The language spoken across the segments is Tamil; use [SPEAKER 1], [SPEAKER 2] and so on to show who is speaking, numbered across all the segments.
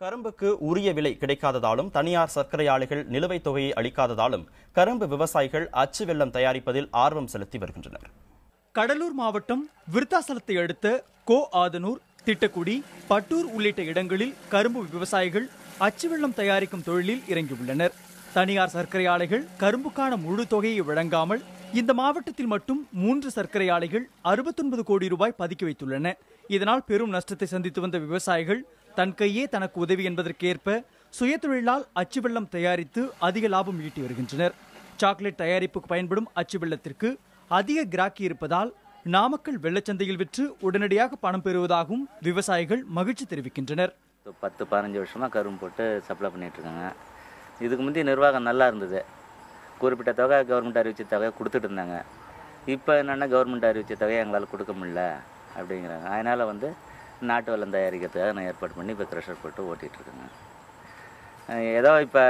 [SPEAKER 1] கரும்புக்கு உரிய விலை கிடைக்காததாலும் தனியார் சர்க்கரை ஆலைகள் நிலுவைத் தொகையை அளிக்காததாலும் கரும்பு விவசாயிகள் அச்சு வெல்லம் தயாரிப்பதில் ஆர்வம் செலுத்தி வருகின்றனர்.
[SPEAKER 2] கடலூர் மாவட்டம் விருத்தாசலத்தை அடுத்த கோ ஆதனூர், திட்டக்குடி, பட்டூர் உள்ளிட்ட இடங்களில் கரும்பு விவசாயிகள் அச்சு வெல்லம் தயாரிக்கும் தொழிலில் இறங்கியுள்ளனர். தனியார் சர்க்கரை ஆலைகள் கரும்புக்கான முழு தொகையை வழங்காமல் இந்த மாவட்டத்தில் மட்டும் 3 சர்க்கரை ஆலைகள் 69 கோடி ரூபாய் பதுக்கி வைத்துள்ளன. இதனால் பெரும் நஷ்டத்தை சந்தித்து வந்த விவசாயிகள் தன் கையே தனக்கு உதவி என்பதற்கேற்ப சுயதொழிலால் அச்சு வெல்லம் தயாரித்து அதிக லாபம் ஈட்டி வருகின்றனர். சாக்லேட் தயாரிப்புக்கு பயன்படும் அச்சு வெல்லத்திற்கு அதிக கிராக்கி இருப்பதால் நாமக்கல் வெள்ளச்சந்தையில் விற்று உடனடியாக பணம் பெறுவதாகவும் விவசாயிகள் மகிழ்ச்சி தெரிவிக்கின்றனர்.
[SPEAKER 3] 10-15 வருஷமா கரும்பு போட்டு சப்ளை பண்ணிட்டு இருக்காங்க. இதுக்கு முந்தைய நிர்வாகம் நல்லா இருந்தது. குறிப்பிட்ட தொகை கவர்மெண்ட் அறிவிச்ச தொகையை கொடுத்துட்டு இருந்தாங்க. இப்போ என்னென்னா கவர்மெண்ட் அறிவிச்ச தொகையை எங்களால் கொடுக்க முடியல அப்படிங்கிறாங்க. அதனால் நாட்டு வெல்லம் தயாரிக்கிறதுக்காக நான் ஏற்பாடு பண்ணி இப்போ க்ரெஷர் போட்டு ஓட்டிகிட்ருக்கேங்க. ஏதோ இப்போ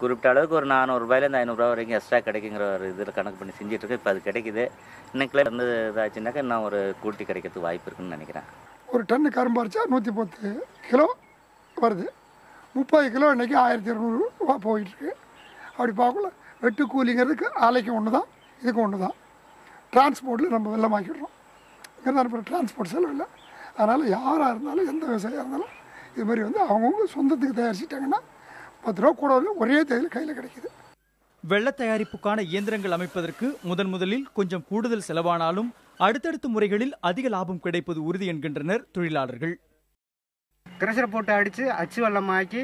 [SPEAKER 3] குறிப்பிட்ட அளவுக்கு ஒரு 400 ரூபாயிலேருந்து 500 ரூபா வரைக்கும் எக்ஸ்ட்ரா கிடைக்குங்கிற ஒரு இதில் கணக்கு பண்ணி செஞ்சிட்ருக்கேன். இப்போ அது கிடைக்குது. இன்னைக்குள்ள இருந்து இதாச்சுனாக்கா இன்னும் ஒரு கூட்டி கிடைக்கிறதுக்கு வாய்ப்பு இருக்குன்னு நினைக்கிறேன்.
[SPEAKER 4] ஒரு டன்னு கரும்பு அரைச்சா 110 கிலோ வருது. 30 கிலோ இன்றைக்கி 1200 ரூபா போயிட்டுருக்கு. அப்படி பார்க்கல வெட்டு கூலிங்கிறதுக்கு ஆலைக்கு ஒன்று தான், இதுக்கு ஒன்று தான். டிரான்ஸ்போர்ட்டில் நம்ம வெள்ளமாக்கிடுறோம். இங்கே அனுப்புகிற டிரான்ஸ்போர்ட் செலவு இல்லை. அதனால் யாராக இருந்தாலும் எந்த விவசாயியாக இருந்தாலும் இது மாதிரி அவங்கவுங்க சொந்தத்துக்கு தயாரிச்சிட்டாங்கன்னா 10 ரூபா கூட ஒரே தேதியில் கையில் கிடைக்கிது.
[SPEAKER 2] வெள்ள தயாரிப்புக்கான இயந்திரங்கள் அமைப்பதற்கு முதலில் கொஞ்சம் கூடுதல் செலவானாலும் அடுத்தடுத்த முறைகளில் அதிக லாபம் கிடைப்பது உறுதி என்கின்றனர் தொழிலாளர்கள்.
[SPEAKER 5] கிரஷரை போட்டு அடித்து அச்சு வெள்ளமாக்கி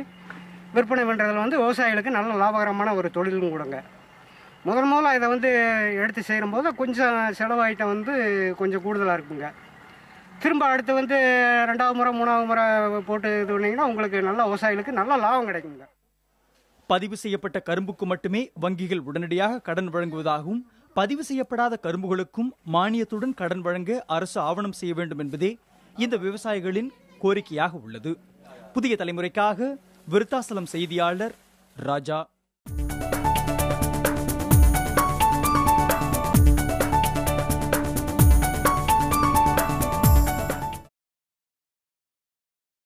[SPEAKER 5] விற்பனை பண்ணுறதுல விவசாயிகளுக்கு நல்ல லாபகரமான ஒரு தொழிலும் கூடங்க. முதல்ல இதை எடுத்து செய்யும்போது கொஞ்சம் செலவாயிட்டம் கொஞ்சம் கூடுதலாக இருக்குங்க. திரும்ப அடுத்து 2வது முறை 3வது முறை போட்டு இது பண்ணிங்கன்னா உங்களுக்கு நல்ல விவசாயிகளுக்கு நல்ல லாபம் கிடைக்குங்க.
[SPEAKER 2] பதிவு செய்யப்பட்ட கரும்புக்கு மட்டுமே வங்கிகள் உடனடியாக கடன் வழங்குவதாகவும் பதிவு செய்யப்படாத கரும்புகளுக்கும் மானியத்துடன் கடன் வழங்க அரசு ஆவணம் செய்ய வேண்டும் என்பதே இந்த விவசாயிகளின் கோரிக்கையாக உள்ளது. புதிய தலைமுறைக்காக விருத்தாசலம் செய்தியாளர் ராஜா.